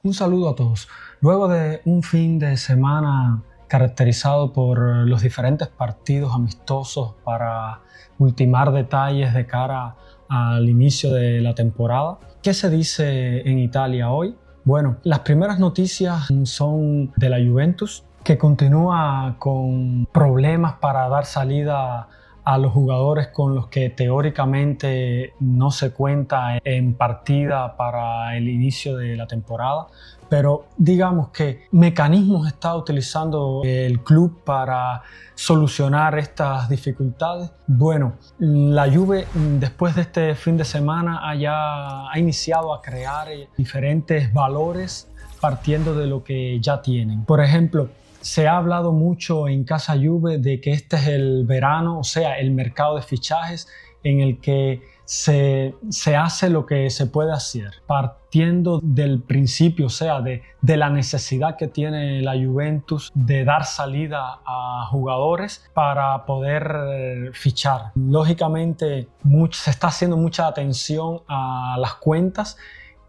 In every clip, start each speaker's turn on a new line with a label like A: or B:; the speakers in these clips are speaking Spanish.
A: Un saludo a todos. Luego de un fin de semana caracterizado por los diferentes partidos amistosos para ultimar detalles de cara al inicio de la temporada, ¿qué se dice en Italia hoy? Bueno, las primeras noticias son de la Juventus, que continúa con problemas para dar salida a los jugadores con los que teóricamente no se cuenta en partida para el inicio de la temporada, pero digamos que mecanismos está utilizando el club para solucionar estas dificultades. Bueno, la Juve después de este fin de semana ha iniciado a crear diferentes valores partiendo de lo que ya tienen. Por ejemplo, se ha hablado mucho en Casa Juve de que este es el verano, o sea, el mercado de fichajes en el que se hace lo que se puede hacer, partiendo del principio, o sea, de la necesidad que tiene la Juventus de dar salida a jugadores para poder fichar. Lógicamente, se está haciendo mucha atención a las cuentas.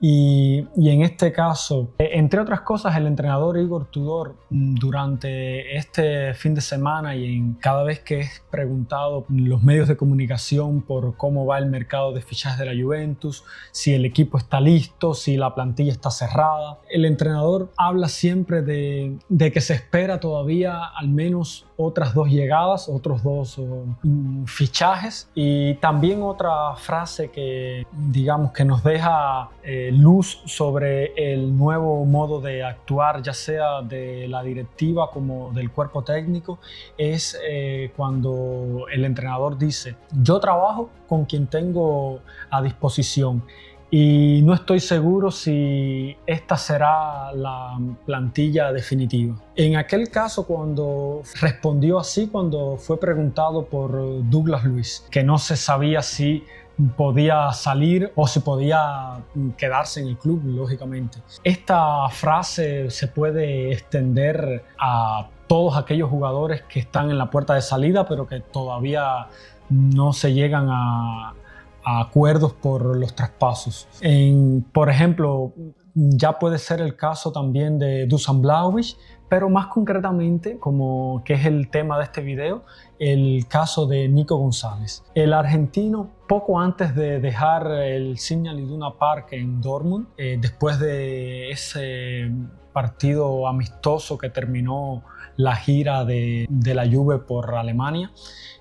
A: Y en este caso, entre otras cosas, el entrenador Igor Tudor durante este fin de semana y cada vez que es preguntado en los medios de comunicación por cómo va el mercado de fichajes de la Juventus, si el equipo está listo, si la plantilla está cerrada, el entrenador habla siempre de que se espera todavía al menos otras 2 llegadas, otros 2 fichajes, y también otra frase que digamos que nos deja luz sobre el nuevo modo de actuar, ya sea de la directiva como del cuerpo técnico, es cuando el entrenador dice: yo trabajo con quien tengo a disposición y no estoy seguro si esta será la plantilla definitiva. En aquel caso, cuando respondió así, cuando fue preguntado por Douglas Luiz, que no se sabía si podía salir o si podía quedarse en el club, lógicamente. Esta frase se puede extender a todos aquellos jugadores que están en la puerta de salida, pero que todavía no se llegan a acuerdos por los traspasos. Por ejemplo, ya puede ser el caso también de Dusan Vlahovic, pero más concretamente, como que es el tema de este video, el caso de Nico González. El argentino, poco antes de dejar el Signal Iduna Park en Dortmund, después de ese partido amistoso que terminó la gira de la Juve por Alemania,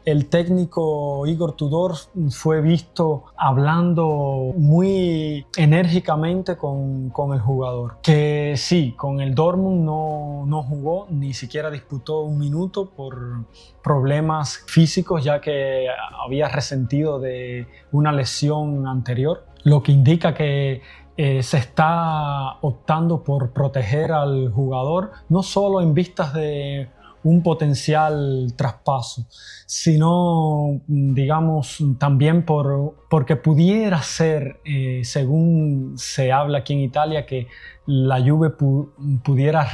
A: el técnico Igor Tudor fue visto hablando muy enérgicamente con el jugador, que sí, con el Dortmund no jugó, ni siquiera disputó un minuto por problemas físicos, ya que había resentido de una lesión anterior, lo que indica que se está optando por proteger al jugador, no solo en vistas de un potencial traspaso, sino, digamos, también porque pudiera ser, según se habla aquí en Italia, que la Juve pudiera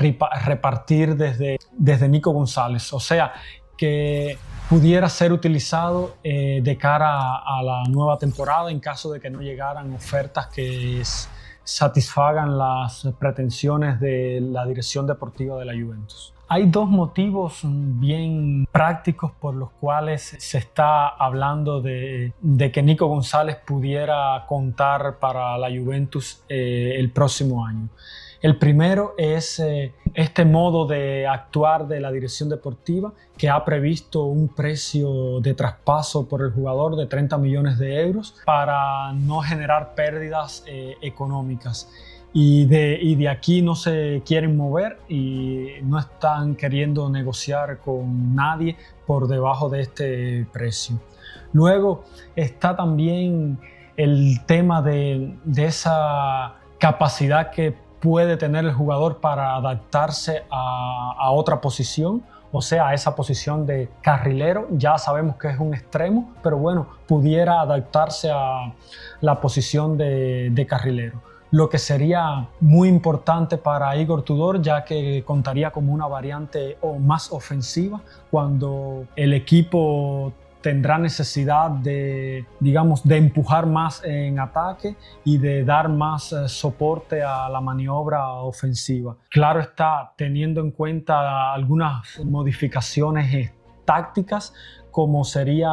A: repartir desde Nico González, o sea, que pudiera ser utilizado de cara a la nueva temporada en caso de que no llegaran ofertas que satisfagan las pretensiones de la dirección deportiva de la Juventus. Hay 2 motivos bien prácticos por los cuales se está hablando de que Nico González pudiera contar para la Juventus el próximo año. El primero es este modo de actuar de la dirección deportiva, que ha previsto un precio de traspaso por el jugador de 30 millones de euros para no generar pérdidas económicas. Y de aquí no se quieren mover y no están queriendo negociar con nadie por debajo de este precio. Luego está también el tema de esa capacidad que puede tener el jugador para adaptarse a otra posición, o sea, a esa posición de carrilero. Ya sabemos que es un extremo, pero bueno, pudiera adaptarse a la posición de carrilero, lo que sería muy importante para Igor Tudor, ya que contaría como una variante más ofensiva cuando el equipo tendrá necesidad de, digamos, de empujar más en ataque y de dar más soporte a la maniobra ofensiva. Claro está, teniendo en cuenta algunas modificaciones tácticas, como sería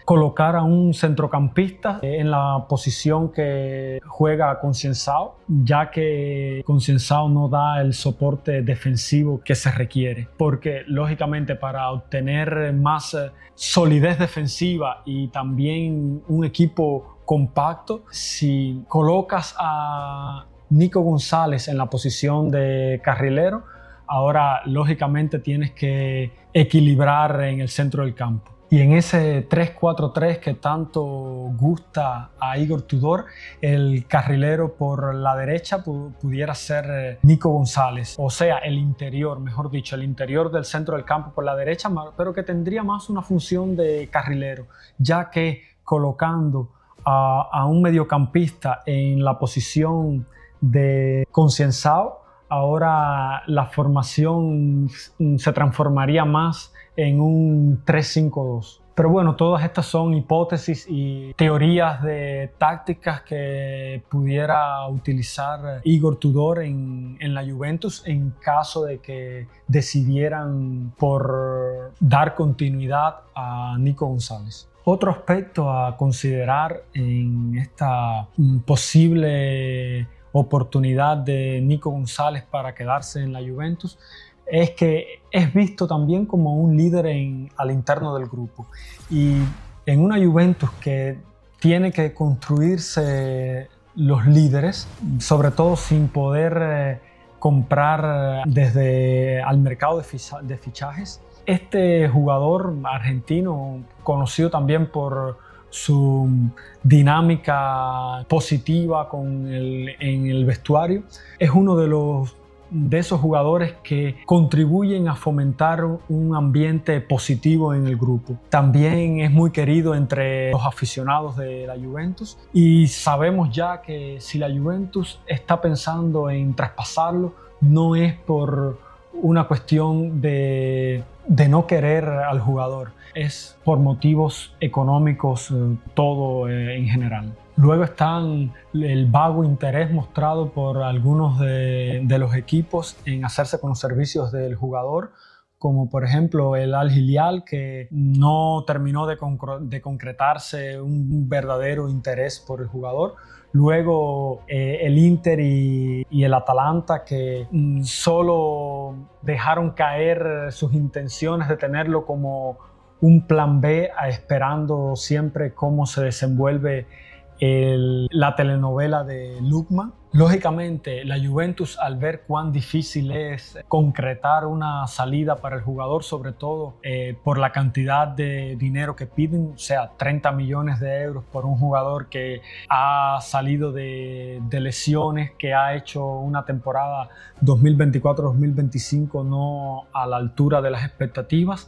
A: colocar a un centrocampista en la posición que juega Concienzao, ya que Concienzao no da el soporte defensivo que se requiere, porque lógicamente para obtener más solidez defensiva y también un equipo compacto, si colocas a Nico González en la posición de carrilero, ahora lógicamente tienes que equilibrar en el centro del campo. Y en ese 3-4-3 que tanto gusta a Igor Tudor, el carrilero por la derecha pudiera ser Nico González. O sea, el interior, mejor dicho, el interior del centro del campo por la derecha, pero que tendría más una función de carrilero, ya que colocando a un mediocampista en la posición de Concienzao, ahora la formación se transformaría más en un 3-5-2. Pero bueno, todas estas son hipótesis y teorías de tácticas que pudiera utilizar Igor Tudor en la Juventus en caso de que decidieran por dar continuidad a Nico González. Otro aspecto a considerar en esta posible oportunidad de Nico González para quedarse en la Juventus es que es visto también como un líder al interno del grupo. Y en una Juventus que tiene que construirse los líderes, sobre todo sin poder comprar desde al mercado de fichajes, este jugador argentino, conocido también por su dinámica positiva en el vestuario, es uno de esos jugadores que contribuyen a fomentar un ambiente positivo en el grupo. También es muy querido entre los aficionados de la Juventus y sabemos ya que si la Juventus está pensando en traspasarlo, no es por una cuestión de no querer al jugador, es por motivos económicos, todo en general. Luego están el vago interés mostrado por algunos de los equipos en hacerse con los servicios del jugador, como por ejemplo el Al Hilal, que no terminó de concretarse un verdadero interés por el jugador. Luego el Inter y el Atalanta, que solo dejaron caer sus intenciones de tenerlo como un plan B, esperando siempre cómo se desenvuelve la telenovela de Lookman. Lógicamente, la Juventus, al ver cuán difícil es concretar una salida para el jugador, sobre todo por la cantidad de dinero que piden, o sea, 30 millones de euros por un jugador que ha salido de lesiones, que ha hecho una temporada 2024-2025 no a la altura de las expectativas,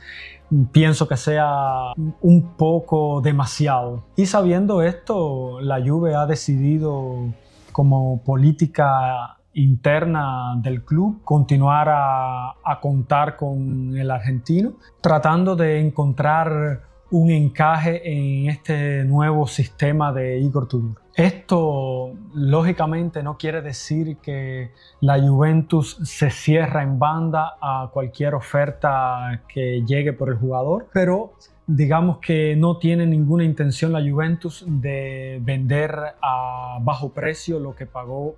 A: pienso que sea un poco demasiado. Y sabiendo esto, la Juve ha decidido, como política interna del club, continuar a contar con el argentino, tratando de encontrar un encaje en este nuevo sistema de Igor Tudor. Esto lógicamente no quiere decir que la Juventus se cierra en banda a cualquier oferta que llegue por el jugador, pero digamos que no tiene ninguna intención la Juventus de vender a bajo precio lo que pagó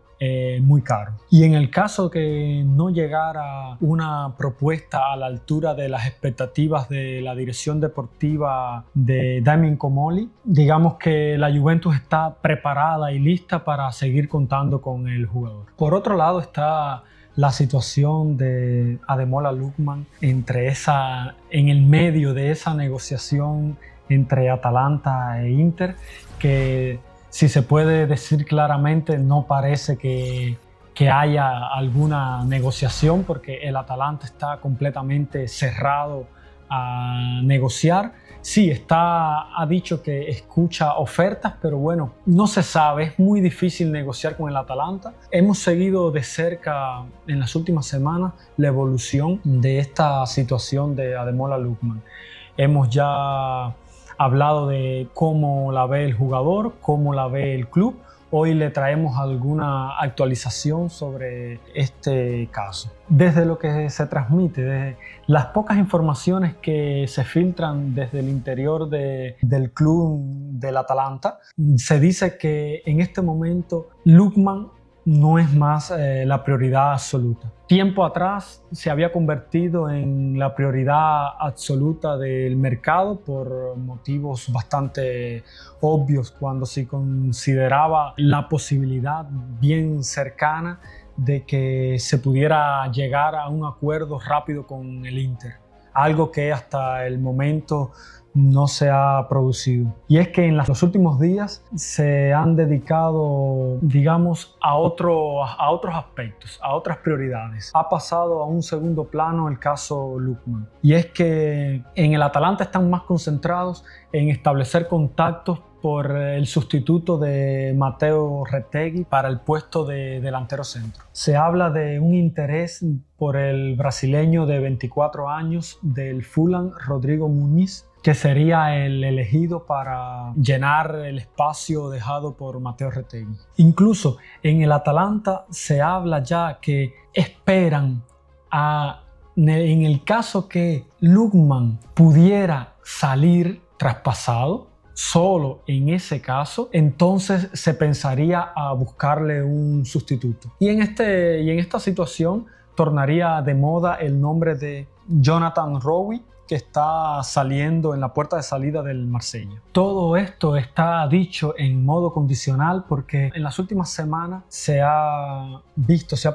A: muy caro. Y en el caso que no llegara una propuesta a la altura de las expectativas de la dirección deportiva de Damien Comolli, digamos que la Juventus está preparada y lista para seguir contando con el jugador. Por otro lado está la situación de Ademola Lookman en el medio de esa negociación entre Atalanta e Inter, que si se puede decir claramente no parece que haya alguna negociación, porque el Atalanta está completamente cerrado a negociar. Sí, ha dicho que escucha ofertas, pero bueno, no se sabe, es muy difícil negociar con el Atalanta. Hemos seguido de cerca en las últimas semanas la evolución de esta situación de Ademola Lookman. Hemos ya hablado de cómo la ve el jugador, cómo la ve el club. Hoy le traemos alguna actualización sobre este caso. Desde lo que se transmite, desde las pocas informaciones que se filtran desde el interior del club del Atalanta, se dice que en este momento Lookman no es más la prioridad absoluta. Tiempo atrás se había convertido en la prioridad absoluta del mercado por motivos bastante obvios, cuando se consideraba la posibilidad bien cercana de que se pudiera llegar a un acuerdo rápido con el Inter, algo que hasta el momento no se ha producido. Y es que en los últimos días se han dedicado, digamos, a otros aspectos, a otras prioridades. Ha pasado a un segundo plano el caso Lookman. Y es que en el Atalanta están más concentrados en establecer contactos por el sustituto de Matteo Retegui para el puesto de delantero centro. Se habla de un interés por el brasileño de 24 años del Fulham, Rodrigo Muniz, que sería el elegido para llenar el espacio dejado por Matteo Retegui. Incluso en el Atalanta se habla ya que esperan en el caso que Lookman pudiera salir traspasado, solo en ese caso, entonces se pensaría a buscarle un sustituto. Y en esta situación tornaría de moda el nombre de Jonathan Rowe, que está saliendo en la puerta de salida del Marsella. Todo esto está dicho en modo condicional porque en las últimas semanas se ha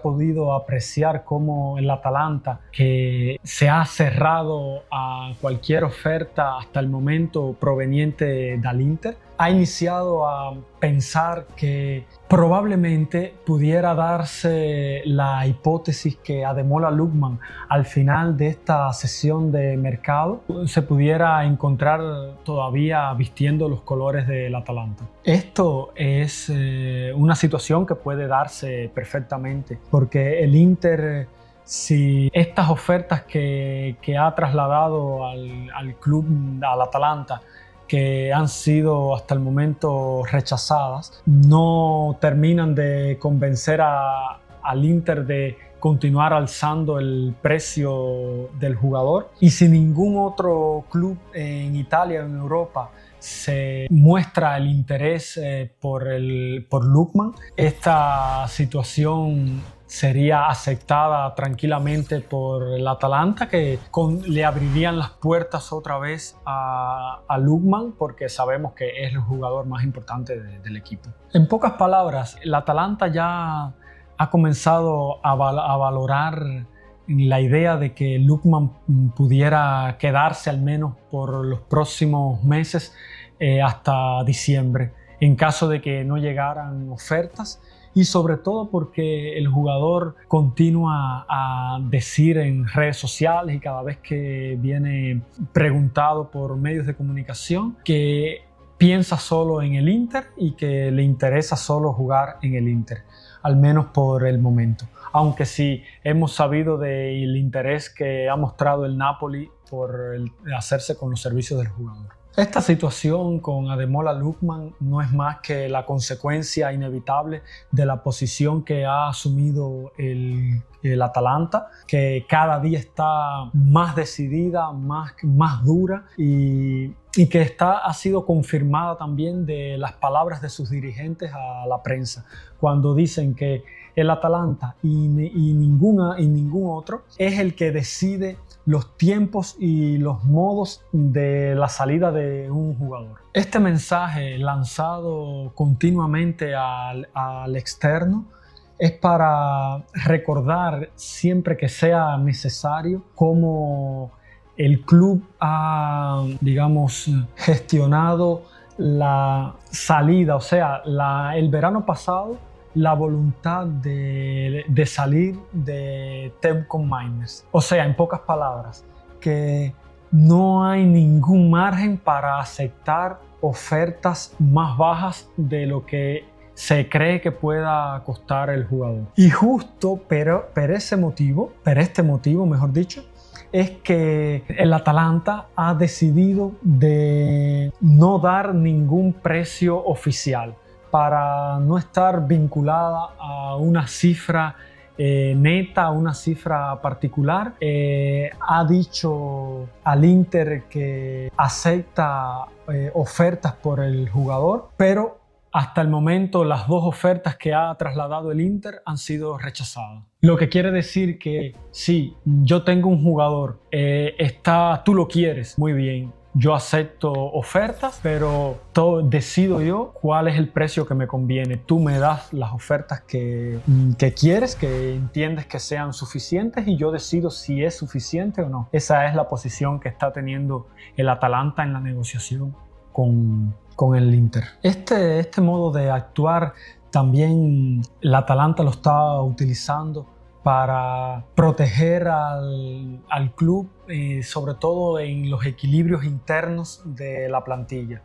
A: podido apreciar cómo el Atalanta, que se ha cerrado a cualquier oferta hasta el momento proveniente del Inter, ha iniciado a pensar que probablemente pudiera darse la hipótesis que Ademola Lookman al final de esta sesión de mercado se pudiera encontrar todavía vistiendo los colores del Atalanta. Esto es una situación que puede darse perfectamente porque el Inter, si estas ofertas que ha trasladado al club, al Atalanta, que han sido hasta el momento rechazadas, no terminan de convencer al Inter de continuar alzando el precio del jugador, y si ningún otro club en Italia o en Europa se muestra el interés por Lookman, esta situación sería aceptada tranquilamente por el Atalanta, que le abrirían las puertas otra vez a Lookman, porque sabemos que es el jugador más importante del equipo. En pocas palabras, el Atalanta ya ha comenzado a valorar la idea de que Lookman pudiera quedarse al menos por los próximos meses hasta diciembre, en caso de que no llegaran ofertas. Y sobre todo porque el jugador continúa a decir en redes sociales y cada vez que viene preguntado por medios de comunicación que piensa solo en el Inter y que le interesa solo jugar en el Inter, al menos por el momento. Aunque sí hemos sabido del interés que ha mostrado el Napoli por hacerse con los servicios del jugador. Esta situación con Ademola Lookman no es más que la consecuencia inevitable de la posición que ha asumido el Atalanta, que cada día está más decidida, más dura, y que ha sido confirmada también de las palabras de sus dirigentes a la prensa, cuando dicen que el Atalanta y ningún otro es el que decide los tiempos y los modos de la salida de un jugador. Este mensaje lanzado continuamente al externo es para recordar siempre que sea necesario cómo el club ha, digamos, gestionado la salida, o sea, el verano pasado, la voluntad de salir de Telkom Miners. O sea, en pocas palabras, que no hay ningún margen para aceptar ofertas más bajas de lo que se cree que pueda costar el jugador. Y justo por este motivo, mejor dicho, es que el Atalanta ha decidido de no dar ningún precio oficial para no estar vinculada a una cifra neta, una cifra particular. Ha dicho al Inter que acepta ofertas por el jugador, pero hasta el momento las dos ofertas que ha trasladado el Inter han sido rechazadas. Lo que quiere decir que sí, yo tengo un jugador, tú lo quieres, muy bien. Yo acepto ofertas, pero decido yo cuál es el precio que me conviene. Tú me das las ofertas que quieres, que entiendes que sean suficientes, y yo decido si es suficiente o no. Esa es la posición que está teniendo el Atalanta en la negociación con el Inter. Este modo de actuar también el Atalanta lo está utilizando para proteger al club, sobre todo en los equilibrios internos de la plantilla.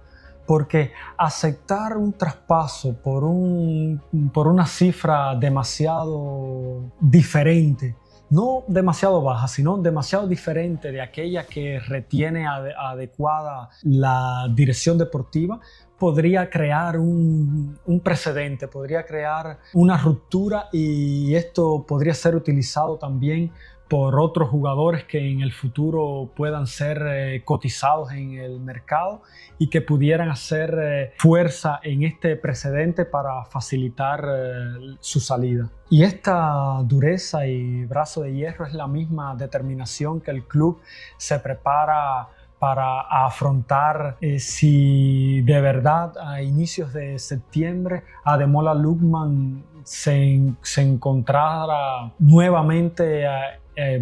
A: Porque aceptar un traspaso por una cifra demasiado diferente, no demasiado baja, sino demasiado diferente de aquella que retiene adecuada la dirección deportiva, podría crear un precedente, podría crear una ruptura, y esto podría ser utilizado también por otros jugadores que en el futuro puedan ser cotizados en el mercado y que pudieran hacer fuerza en este precedente para facilitar su salida. Y esta dureza y brazo de hierro es la misma determinación que el club se prepara para afrontar si de verdad a inicios de septiembre Ademola Lookman se encontrara nuevamente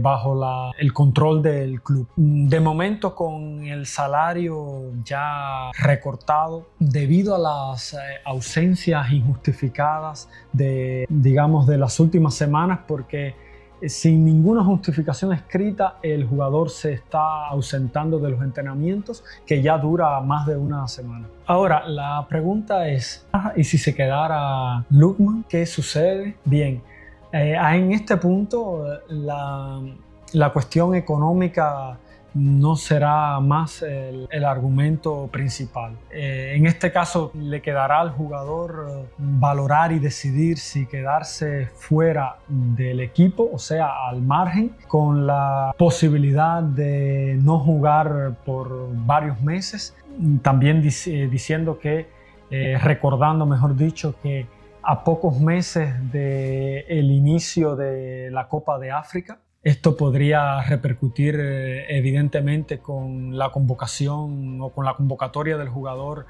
A: bajo el control del club. De momento, con el salario ya recortado debido a las ausencias injustificadas de las últimas semanas, porque sin ninguna justificación escrita el jugador se está ausentando de los entrenamientos, que ya dura más de una semana. Ahora, la pregunta es, ¿y si se quedara Lookman? ¿Qué sucede? Bien, en este punto la cuestión económica no será más el argumento principal. En este caso le quedará al jugador valorar y decidir si quedarse fuera del equipo, o sea, al margen, con la posibilidad de no jugar por varios meses. También diciendo que, recordando mejor dicho, que a pocos meses del inicio de la Copa de África, esto podría repercutir evidentemente con la convocación o con la convocatoria del jugador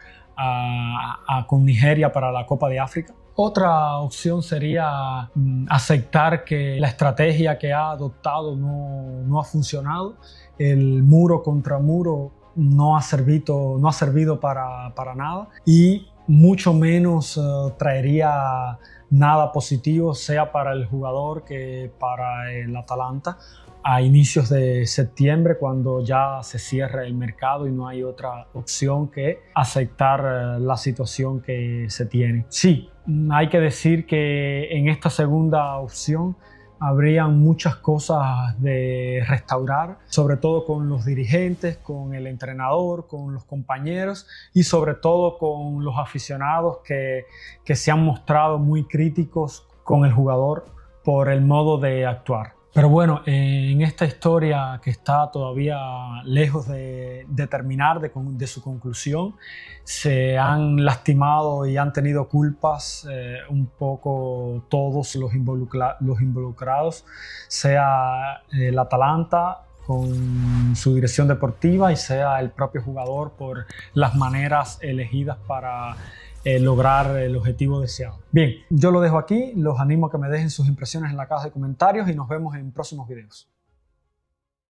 A: con Nigeria para la Copa de África. Otra opción sería aceptar que la estrategia que ha adoptado no ha funcionado. El muro contra muro no ha servido para nada, y mucho menos traería nada positivo, sea para el jugador que para el Atalanta, a inicios de septiembre, cuando ya se cierre el mercado y no hay otra opción que aceptar la situación que se tiene. Sí, hay que decir que en esta segunda opción habrían muchas cosas de restaurar, sobre todo con los dirigentes, con el entrenador, con los compañeros y sobre todo con los aficionados que se han mostrado muy críticos con el jugador por el modo de actuar. Pero bueno, en esta historia que está todavía lejos de terminar, de su conclusión, se han lastimado y han tenido culpas un poco todos los involucrados, sea el Atalanta con su dirección deportiva y sea el propio jugador por las maneras elegidas para lograr el objetivo deseado. Bien, yo lo dejo aquí, los animo a que me dejen sus impresiones en la caja de comentarios y nos vemos en próximos videos.